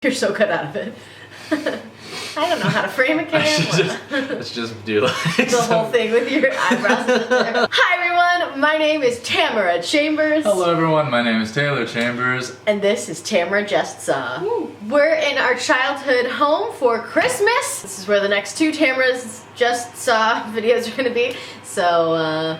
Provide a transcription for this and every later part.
You're so good out of it. I don't know how to frame a camera. Let's just do like the whole thing with your eyebrows. Hi everyone, my name is Tamara Chambers. Hello everyone, my name is Taylor Chambers. And this is Tamara Just Saw. Woo. We're in our childhood home for Christmas. This is where the next two Tamaras Just Saw videos are gonna be. So,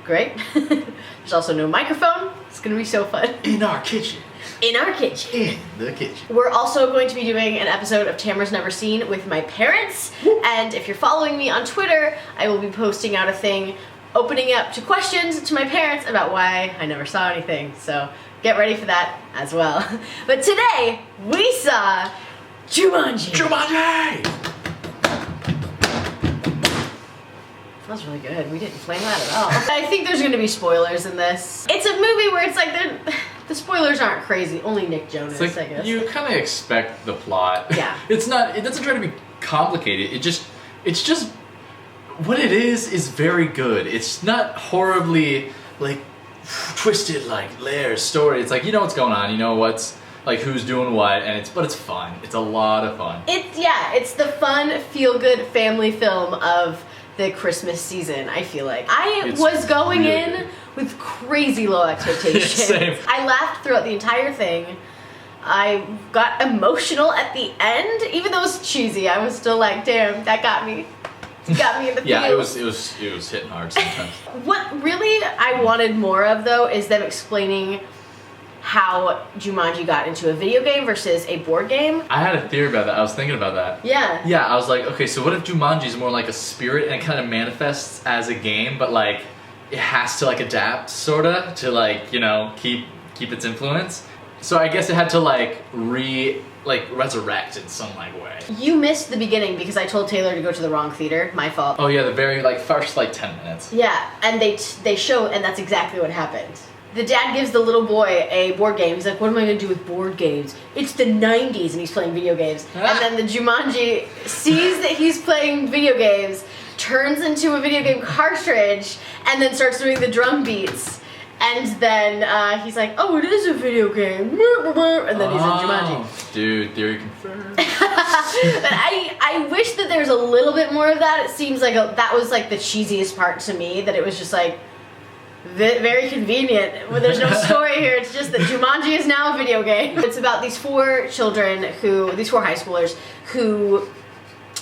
great. There's also no microphone. It's gonna be so fun. In our kitchen. In our kitchen. In the kitchen. We're also going to be doing an episode of Tamara's Never Seen with my parents. Woo. And if you're following me on Twitter, I will be posting out a thing opening up to questions to my parents about why I never saw anything. So get ready for that as well. But today, we saw Jumanji. Jumanji! That was really good. We didn't plan that at all. I think there's going to be spoilers in this. It's a movie where it's like the spoilers aren't crazy. Only Nick Jonas, like, I guess. You kind of expect the plot. Yeah. It doesn't try to be complicated. It's just what it is very good. It's not horribly like twisted like layers story. It's like you know what's going on. You know what's like who's doing what, and but it's fun. It's a lot of fun. It's the fun, feel-good family film of the Christmas season, I feel like. I was going in with crazy low expectations. Same. I laughed throughout the entire thing. I got emotional at the end. Even though it was cheesy, I was still like, damn, that got me. It got me in the Yeah, feels. it was hitting hard sometimes. What really I wanted more of, though, is them explaining how Jumanji got into a video game versus a board game. I had a theory about that. I was thinking about that. Yeah. Yeah, I was like, okay, so what if Jumanji is more like a spirit and it kind of manifests as a game, but like it has to like adapt sorta to like, you know, keep its influence. So I guess it had to like resurrect in some like way. You missed the beginning because I told Taylor to go to the wrong theater. My fault. Oh yeah, the very like first like 10 minutes. Yeah, and they show, and that's exactly what happened. The dad gives the little boy a board game. He's like, what am I going to do with board games? It's the 90s, and he's playing video games. And then the Jumanji sees that he's playing video games, turns into a video game cartridge, and then starts doing the drum beats. And then he's like, oh, it is a video game. And then he's in Jumanji. Dude, theory confirmed. But I wish that there was a little bit more of that. It seems like that was like the cheesiest part to me, that it was just like, very convenient. Well, there's no story here. It's just that Jumanji is now a video game. It's about these four high schoolers who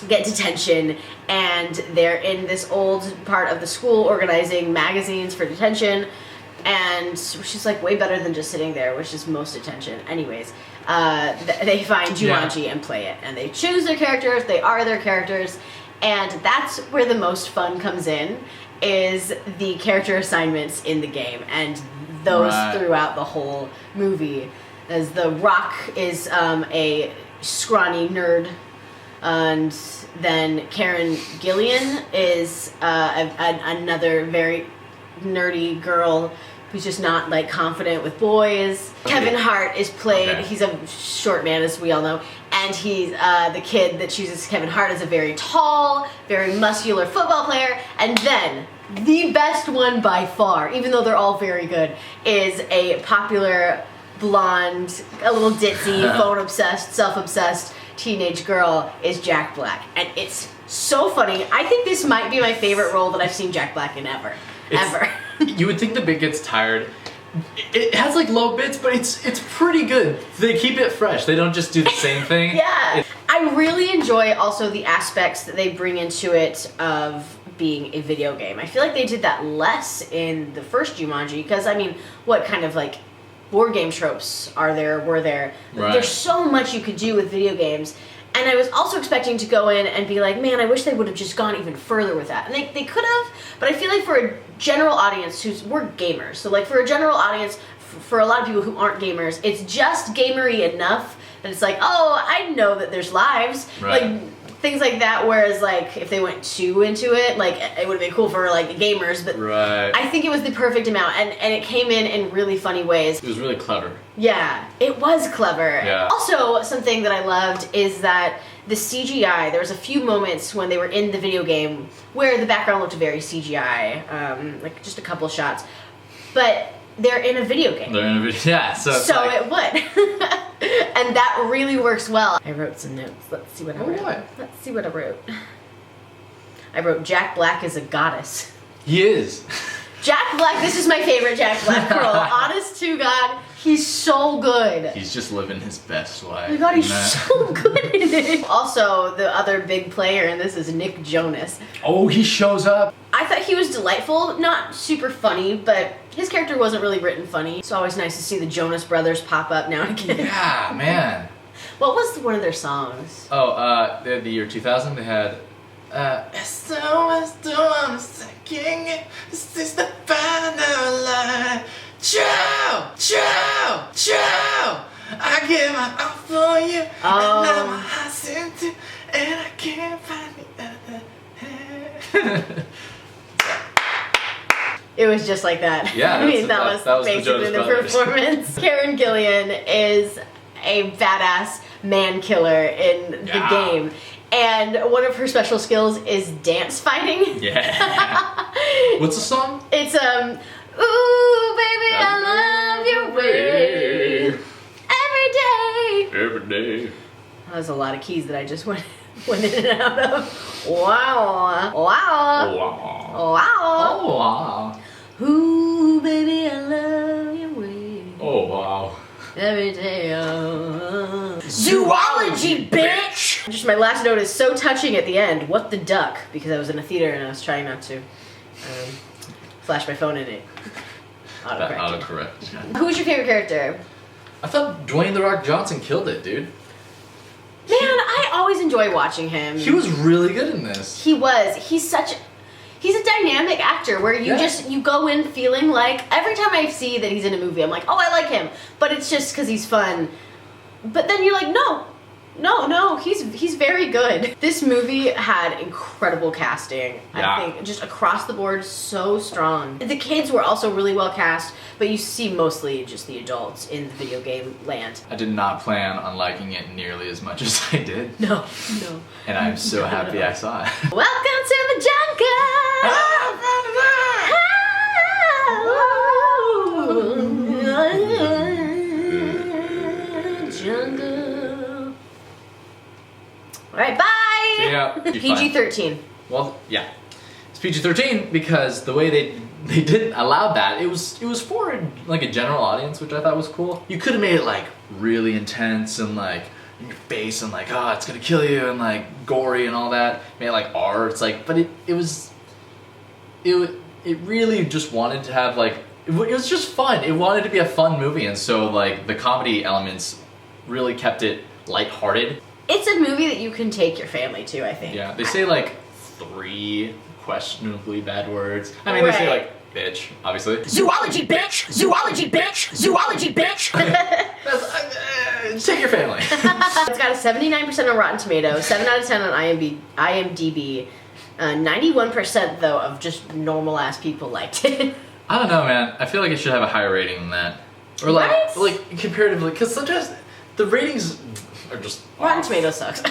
get detention, and they're in this old part of the school organizing magazines for detention, and which is like way better than just sitting there, which is most detention. Anyways, they find Jumanji and play it, and they choose their characters. They are their characters, and that's where the most fun comes in. Is the character assignments in the game, and those throughout the whole movie. As the Rock is a scrawny nerd, and then Karen Gillan is another very nerdy girl who's just not like confident with boys. Kevin Hart is played, he's a short man as we all know, and he's the kid that chooses Kevin Hart is a very tall, very muscular football player. And then the best one by far, even though they're all very good, is a popular blonde, a little ditzy, phone obsessed, self-obsessed teenage girl is Jack Black. And it's so funny. I think this might be my favorite role that I've seen Jack Black in ever. You would think the bit gets tired. It has like low bits, but it's pretty good. They keep it fresh. They don't just do the same thing. Yeah. I really enjoy also the aspects that they bring into it of being a video game. I feel like they did that less in the first Jumanji, because I mean, what kind of like board game tropes were there? Right. There's so much you could do with video games. And I was also expecting to go in and be like, man, I wish they would have just gone even further with that. And they could have, but I feel like for a general audience we're gamers. So like for a general audience, for a lot of people who aren't gamers, it's just gamery enough that it's like, oh, I know that there's lives. Right. Like things like that, whereas like if they went too into it, like it would have been cool for like gamers, but I think it was the perfect amount, and it came in really funny ways. It was really clever. Yeah, it was clever. Yeah. Also, something that I loved is that the CGI, there was a few moments when they were in the video game where the background looked very CGI, like just a couple shots, but they're in a video game. They're in a video. Yeah, so It would. And that really works well. I wrote some notes. Let's see what I wrote. What? Let's see what I wrote. I wrote Jack Black is a goddess. He is. Jack Black, this is my favorite Jack Black role. Honest to God, he's so good. He's just living his best life. Oh my God, he's so good in it. Also, the other big player in this is Nick Jonas. Oh, he shows up. I thought he was delightful, not super funny, but his character wasn't really written funny. It's always nice to see the Jonas Brothers pop up now and again. Yeah, man. What was one of their songs? Oh, the year 2000, they had, SOS don't singing, this is the final line. Ciao, ciao, ciao. I give my all for you, and now my heart's empty, and I can't find the other. It was just like that. Yeah, I mean, that was basically the performance. Karen Gillan is a badass man killer in the game. And one of her special skills is dance fighting. Yeah. What's the song? It's, ooh, baby, I love your way. Every day. That was a lot of keys that I just went in and out of. Wow. Wow. Wow. Wow. Oh, wow. Ooh, baby, I love your way. Oh, wow. Every day. Zoology, bitch! Just my last note is so touching at the end. What the duck? Because I was in a theater and I was trying not to flash my phone in it. Autocorrect. Who was your favorite character? I thought Dwayne "The Rock" Johnson killed it, dude. Man, I always enjoy watching him. He was really good in this. He was. He's a dynamic actor where you go in feeling like every time I see that he's in a movie, I'm like, oh, I like him. But it's just because he's fun. But then you're like, no, he's very good. This movie had incredible casting. Yeah. I think just across the board, so strong. The kids were also really well cast, but you see mostly just the adults in the video game land. I did not plan on liking it nearly as much as I did. No. And I'm so happy I saw it. Welcome to the jungle! Jungle. Alright, bye! See ya. Be fine. PG-13. Well, yeah. It's PG-13 because the way they didn't allow that, it was for like a general audience, which I thought was cool. You could have made it like really intense and like in your face and like, oh, it's gonna kill you and like gory and all that. Made it like R. It's like, but it really just wanted to have like, it was just fun. It wanted to be a fun movie, and so like the comedy elements really kept it lighthearted. It's a movie that you can take your family to, I think. Yeah, they say like 3 questionably bad words. I mean, they say like bitch, obviously. Zoology, bitch! Zoology, bitch! Zoology, bitch! Take your family. It's got a 79% on Rotten Tomatoes, 7 out of 10 on IMDb. 91% though of just normal ass people liked it. I don't know, man. I feel like it should have a higher rating than that, or like comparatively, because sometimes the ratings are just Rotten off. Tomatoes sucks.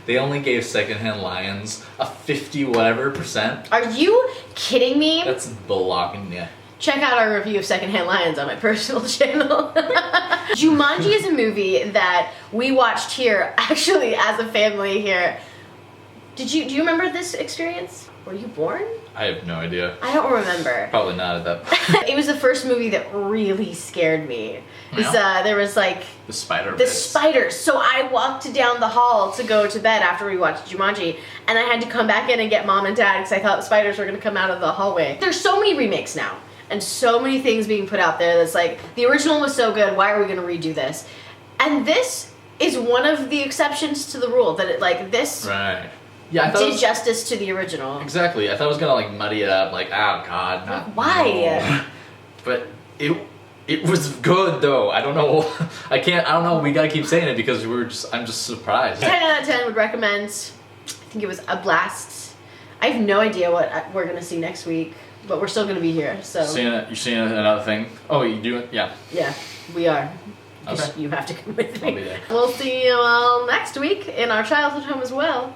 They only gave Secondhand Lions a 50% Are you kidding me? That's blocking, yeah. Check out our review of Secondhand Lions on my personal channel. Jumanji is a movie that we watched here, actually as a family here. Do you remember this experience? Were you born? I have no idea. I don't remember. Probably not at that point. It was the first movie that really scared me. Yeah. There was like The spider. the spiders. So I walked down the hall to go to bed after we watched Jumanji, and I had to come back in and get mom and dad because I thought spiders were going to come out of the hallway. There's so many remakes now, and so many things being put out there that's like, the original was so good, why are we going to redo this? And this is one of the exceptions to the rule, that it like this Right. Yeah, I thought did justice to the original. Exactly. I thought it was gonna like muddy it up, like, oh god, not Why? no. But it was good though. I don't know. I don't know. We gotta keep saying it because I'm just surprised. 10 out of 10 would recommend. I think it was a blast. I have no idea what we're gonna see next week, but we're still gonna be here. So You're seeing another thing? Oh, you do it? Yeah. yeah, we are. Okay. You have to come with me. I'll be there. We'll see you all next week in our childhood home as well.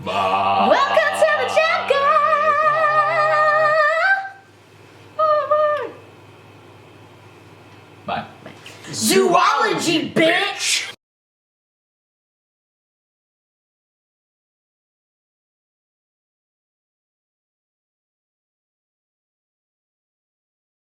Bye. Welcome to the jungle. Zoology, bitch!